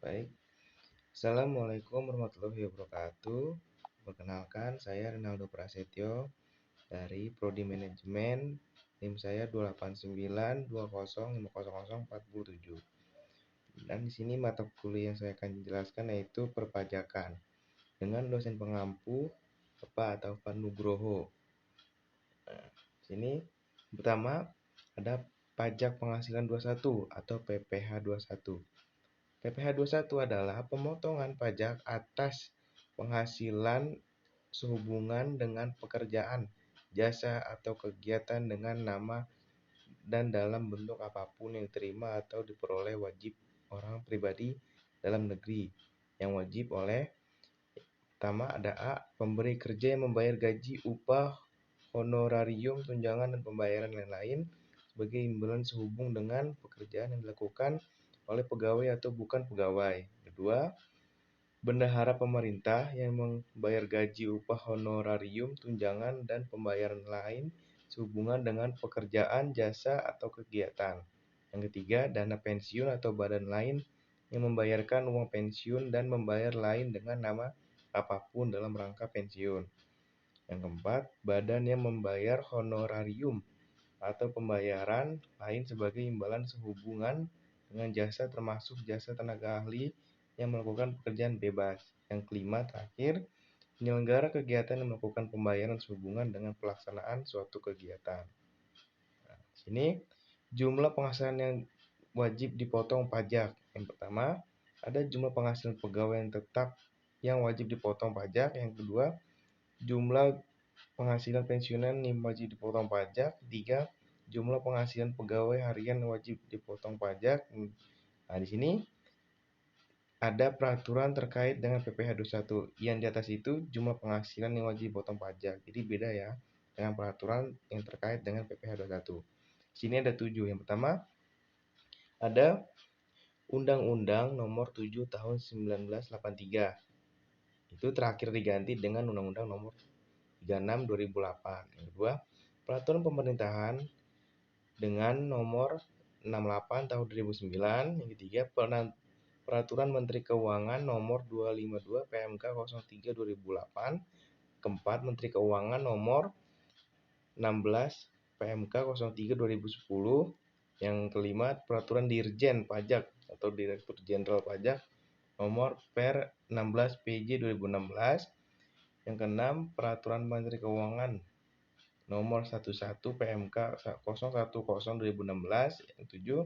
Baik, Assalamualaikum warahmatullahi wabarakatuh. Perkenalkan, saya Rinaldo Prasetyo dari Prodi Manajemen. NIM saya 28920500407. Dan di sini mata kuliah yang saya akan jelaskan yaitu perpajakan dengan dosen pengampu Bapak Taufan Nugroho. Nah, sini pertama ada pajak penghasilan 21 atau PPh 21. PPh 21 adalah pemotongan pajak atas penghasilan sehubungan dengan pekerjaan, jasa atau kegiatan dengan nama dan dalam bentuk apapun yang diterima atau diperoleh wajib orang pribadi dalam negeri yang wajib oleh pertama ada A. Pemberi kerja yang membayar gaji, upah, honorarium, tunjangan, dan pembayaran lain-lain sebagai imbalan sehubung dengan pekerjaan yang dilakukan oleh pegawai atau bukan pegawai. Kedua, bendahara pemerintah yang membayar gaji, upah, honorarium, tunjangan, dan pembayaran lain sehubungan dengan pekerjaan, jasa, atau kegiatan. Yang ketiga, dana pensiun atau badan lain yang membayarkan uang pensiun dan membayar lain dengan nama apapun dalam rangka pensiun. Yang keempat, badan yang membayar honorarium atau pembayaran lain sebagai imbalan sehubungan dengan jasa termasuk jasa tenaga ahli yang melakukan pekerjaan bebas. Yang kelima, terakhir, penyelenggara kegiatan yang melakukan pembayaran sehubungan dengan pelaksanaan suatu kegiatan. Nah, sini jumlah penghasilan yang wajib dipotong pajak. Yang pertama, ada jumlah penghasilan pegawai yang tetap yang wajib dipotong pajak. Yang kedua, jumlah penghasilan pensiunan yang wajib dipotong pajak. Tiga, jumlah penghasilan pegawai harian yang wajib dipotong pajak. Nah, di sini ada peraturan terkait dengan PPh 21. Yang di atas itu jumlah penghasilan yang wajib dipotong pajak. Jadi beda ya dengan peraturan yang terkait dengan PPh 21. Di sini ada 7. Yang pertama, ada Undang-Undang Nomor 7 Tahun 1983. Itu terakhir diganti dengan Undang-Undang Nomor 36 2008. Yang kedua, Peraturan Pemerintahan dengan Nomor 68 Tahun 2009. Yang ketiga, Peraturan Menteri Keuangan Nomor 252 PMK 03 2008. Keempat, Menteri Keuangan Nomor 16 PMK 03 2010. Yang kelima, Peraturan Dirjen Pajak atau Direktur Jenderal Pajak Nomor Per 16 PJ 2016. Yang keenam, Peraturan Menteri Keuangan Nomor 11 PMK 010 2016. Yang ketujuh,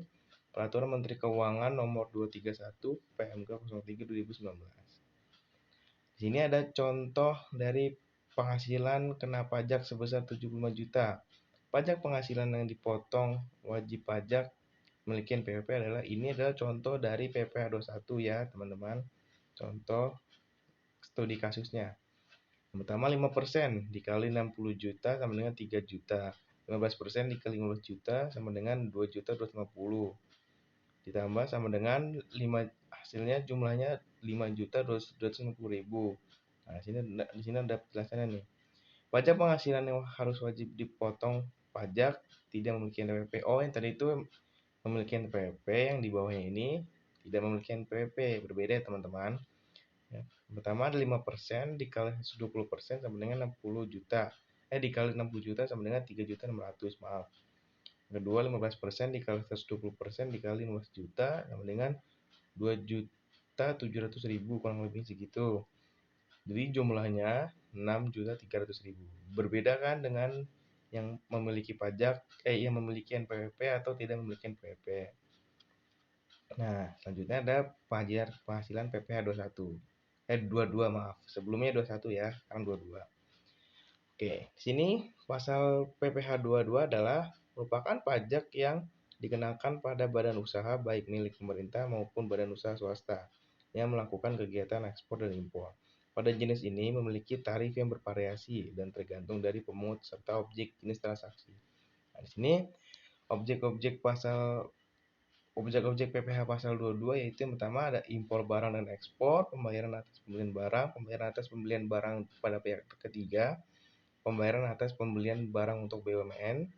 Peraturan Menteri Keuangan Nomor 231 PMK 03 2019. Di sini ada contoh dari penghasilan kena pajak sebesar 75 juta. Pajak penghasilan yang dipotong wajib pajak memiliki NPWP adalah contoh dari PPh 21 ya, teman-teman. Contoh studi kasusnya. Yang pertama 5% dikali 60 juta sama dengan 3 juta. 15% dikali 15 juta sama dengan 2 juta 250. Ditambah sama dengan 5, hasilnya jumlahnya 5 juta 250 ribu. Nah, di sini ada penjelasannya nih. Pajak penghasilan yang harus wajib dipotong pajak tidak memiliki NPWP. Oh, yang tadi itu memiliki NPWP, yang di bawahnya ini tidak memiliki NPWP. Berbeda ya, teman-teman. Ya. Pertama ada 5% dikali 120% sama dengan 60 juta. Dikali 60 juta sama dengan 3 juta 600, maaf. Kedua 15% dikali 120% dikali 15 juta sama dengan 2 juta 700 ribu, kurang lebih segitu. Jadi jumlahnya 6 juta 300 ribu. Berbeda kan dengan yang memiliki pajak, yang memiliki NPWP atau tidak memiliki NPWP. Nah, selanjutnya ada penghasilan PPh 21. 22, maaf. Sebelumnya 21 ya, sekarang 22. Oke, di sini pasal PPh 22 adalah merupakan pajak yang dikenakan pada badan usaha baik milik pemerintah maupun badan usaha swasta yang melakukan kegiatan ekspor dan impor. Pada jenis ini memiliki tarif yang bervariasi dan tergantung dari pemungut serta objek jenis transaksi. Nah, di sini objek-objek PPh pasal 22 yaitu yang pertama ada impor barang dan ekspor, pembayaran atas pembelian barang, pembayaran atas pembelian barang pada pihak ketiga, pembayaran atas pembelian barang untuk BUMN,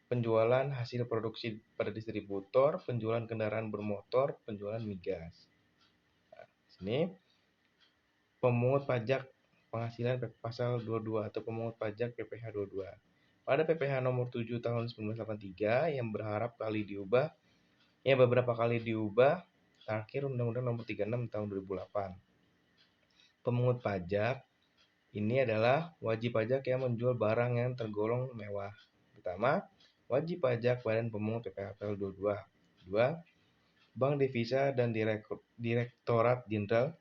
penjualan hasil produksi pada distributor, penjualan kendaraan bermotor, penjualan migas. Sini pemungut pajak penghasilan pasal 22 atau pemungut pajak PPh 22. Pada PPh nomor 7 tahun 1983 yang beberapa kali diubah, terakhir Undang-Undang nomor 36 tahun 2008. Pemungut pajak ini adalah wajib pajak yang menjual barang yang tergolong mewah. Pertama, wajib pajak Badan Pemungut PPh pasal 22. Kedua, Bank Devisa dan Direktorat Jenderal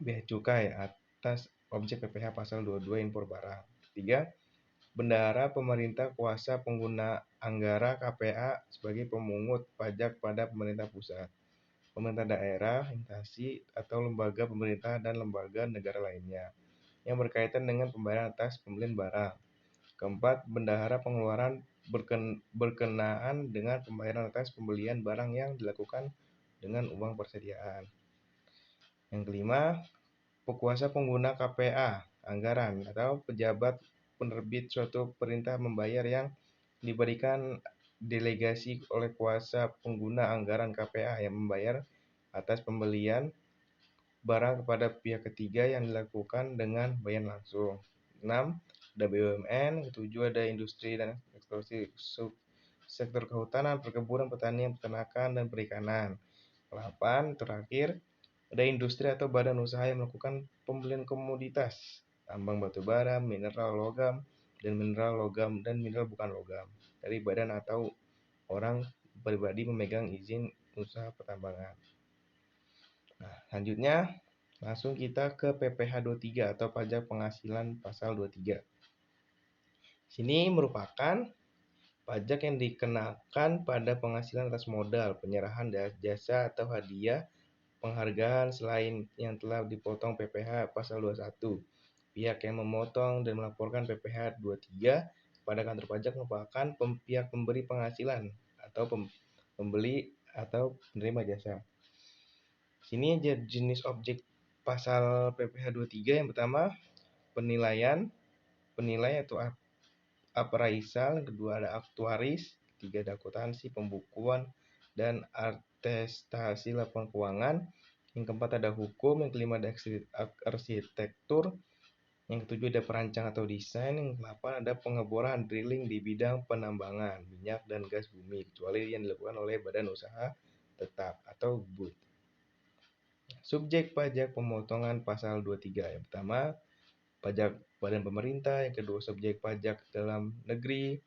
Bea Cukai atas objek PPh pasal 22 impor barang. Ketiga, bendahara pemerintah kuasa pengguna anggara KPA sebagai pemungut pajak pada pemerintah pusat, pemerintah daerah, instansi atau lembaga pemerintah dan lembaga negara lainnya yang berkaitan dengan pembayaran atas pembelian barang. Keempat, bendahara pengeluaran berkenaan dengan pembayaran atas pembelian barang yang dilakukan dengan uang persediaan. Yang kelima, kuasa pengguna KPA, anggaran, atau pejabat penerbit suatu perintah membayar yang diberikan delegasi oleh kuasa pengguna anggaran KPA yang membayar atas pembelian barang kepada pihak ketiga yang dilakukan dengan bayaran langsung. 6. Ada BUMN. 7. Ada industri dan eksploitasi sektor kehutanan, perkebunan, pertanian, peternakan, dan perikanan. 8. Terakhir, ada industri atau badan usaha yang melakukan pembelian komoditas, tambang batu bara, mineral logam, dan mineral logam dan mineral bukan logam dari badan atau orang pribadi memegang izin usaha pertambangan. Nah, selanjutnya langsung kita ke PPh 23 atau pajak penghasilan pasal 23. Sini merupakan pajak yang dikenakan pada penghasilan atas modal, penyerahan jasa atau hadiah, penghargaan selain yang telah dipotong PPh pasal 21. Pihak yang memotong dan melaporkan PPh 23 pada kantor pajak merupakan pihak pemberi penghasilan atau pembeli atau penerima jasa. Sini aja jenis objek pasal PPh 23. Yang pertama, penilai atau appraisal. Yang kedua ada aktuaris. Ketiga ada akuntansi, pembukuan, dan atestasi laporan keuangan. Yang keempat ada hukum. Yang kelima ada arsitektur. Yang ketujuh ada perancang atau desain. Yang kedelapan ada pengeboran drilling di bidang penambangan minyak dan gas bumi, kecuali yang dilakukan oleh badan usaha tetap atau BUT. Subjek pajak pemotongan pasal 23. Yang pertama, pajak badan pemerintah. Yang kedua, subjek pajak dalam negeri.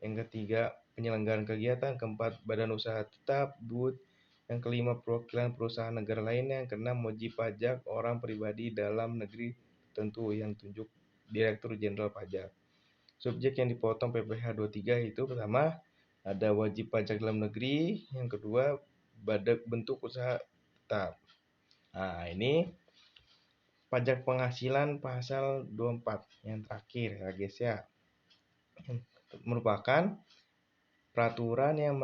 Yang ketiga, penyelenggaraan kegiatan. Keempat, badan usaha tetap BUT. Yang kelima, perwakilan perusahaan negara lainnya. Yang keenam, wajib pajak orang pribadi dalam negeri tertentu yang ditunjuk Direktur Jenderal Pajak. Subjek yang dipotong PPh 23 itu pertama, ada wajib pajak dalam negeri. Yang kedua, bentuk usaha tetap. Nah, ini pajak penghasilan pasal 24 yang terakhir ya guys ya. Merupakan peraturan yang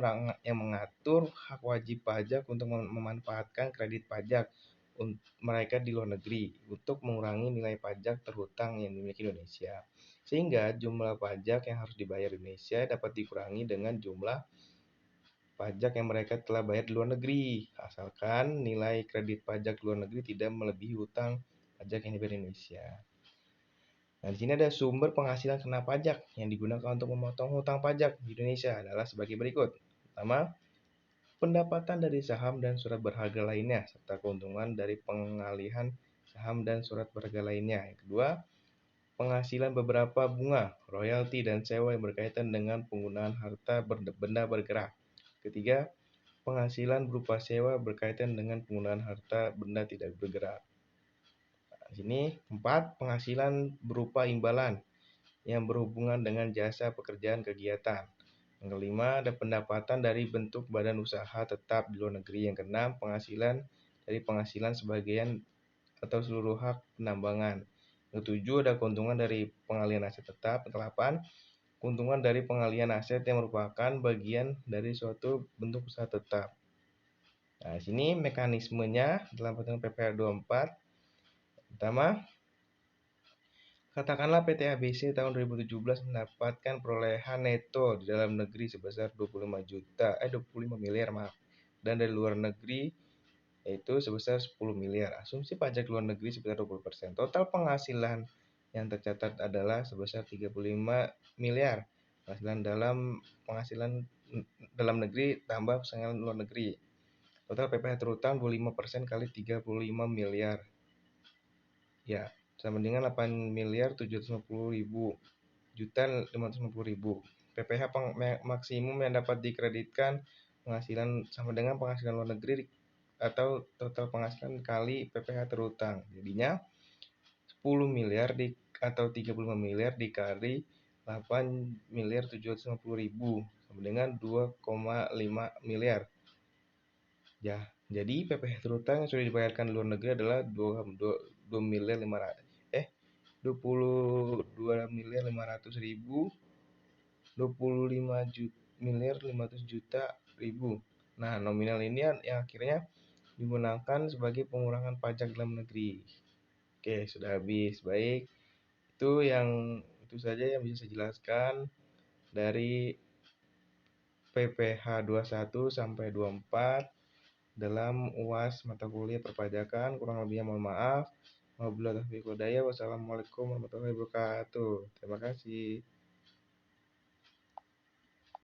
mengatur hak wajib pajak untuk memanfaatkan kredit pajak mereka di luar negeri untuk mengurangi nilai pajak terhutang yang dimiliki Indonesia. Sehingga jumlah pajak yang harus dibayar Indonesia dapat dikurangi dengan jumlah pajak yang mereka telah bayar di luar negeri, asalkan nilai kredit pajak luar negeri tidak melebihi hutang pajak yang dibayar Indonesia. Nah, di sini ada sumber penghasilan kena pajak yang digunakan untuk memotong hutang pajak di Indonesia adalah sebagai berikut. Pertama, pendapatan dari saham dan surat berharga lainnya, serta keuntungan dari pengalihan saham dan surat berharga lainnya. Yang kedua, penghasilan beberapa bunga, royalti, dan sewa yang berkaitan dengan penggunaan harta benda bergerak. Ketiga, penghasilan berupa sewa berkaitan dengan penggunaan harta benda tidak bergerak. Di sini 4, penghasilan berupa imbalan yang berhubungan dengan jasa pekerjaan kegiatan. Yang kelima, ada pendapatan dari bentuk badan usaha tetap di luar negeri. Yang keenam, penghasilan dari penghasilan sebagian atau seluruh hak penambangan. Yang ketujuh, ada keuntungan dari pengalihan aset tetap. Yang kedelapan, keuntungan dari pengalihan aset yang merupakan bagian dari suatu bentuk usaha tetap. Nah, di sini mekanismenya dalam peraturan PPh 24. Pertama, katakanlah PT ABC tahun 2017 mendapatkan perolehan neto di dalam negeri sebesar 25 miliar dan dari luar negeri yaitu sebesar 10 miliar. Asumsi pajak luar negeri sebesar 20%. Total penghasilan yang tercatat adalah sebesar 35 miliar. Penghasilan dalam negeri tambah penghasilan luar negeri. Total PPh terutang 25% kali 35 miliar. Ya, sama dengan 8 miliar 750 ribu juta 550 ribu. PPh maksimum yang dapat dikreditkan penghasilan sama dengan penghasilan luar negeri atau total penghasilan kali PPh terutang. Jadinya 10 miliar atau 35 miliar dikali 8 miliar 750 ribu sama dengan 2,5 miliar. Ya, jadi PPh terutang yang sudah dibayarkan di luar negeri adalah 2 miliar 22 miliar 500 ribu 25 miliar 500 juta ribu. Nah, nominal ini yang akhirnya digunakan sebagai pengurangan pajak dalam negeri. Oke, sudah habis. Baik, itu saja yang bisa saya jelaskan dari PPh 21 sampai 24 dalam UAS mata kuliah perpajakan. Kurang lebihnya mohon maaf. Wassalamualaikum warahmatullahi wabarakatuh. Terima kasih.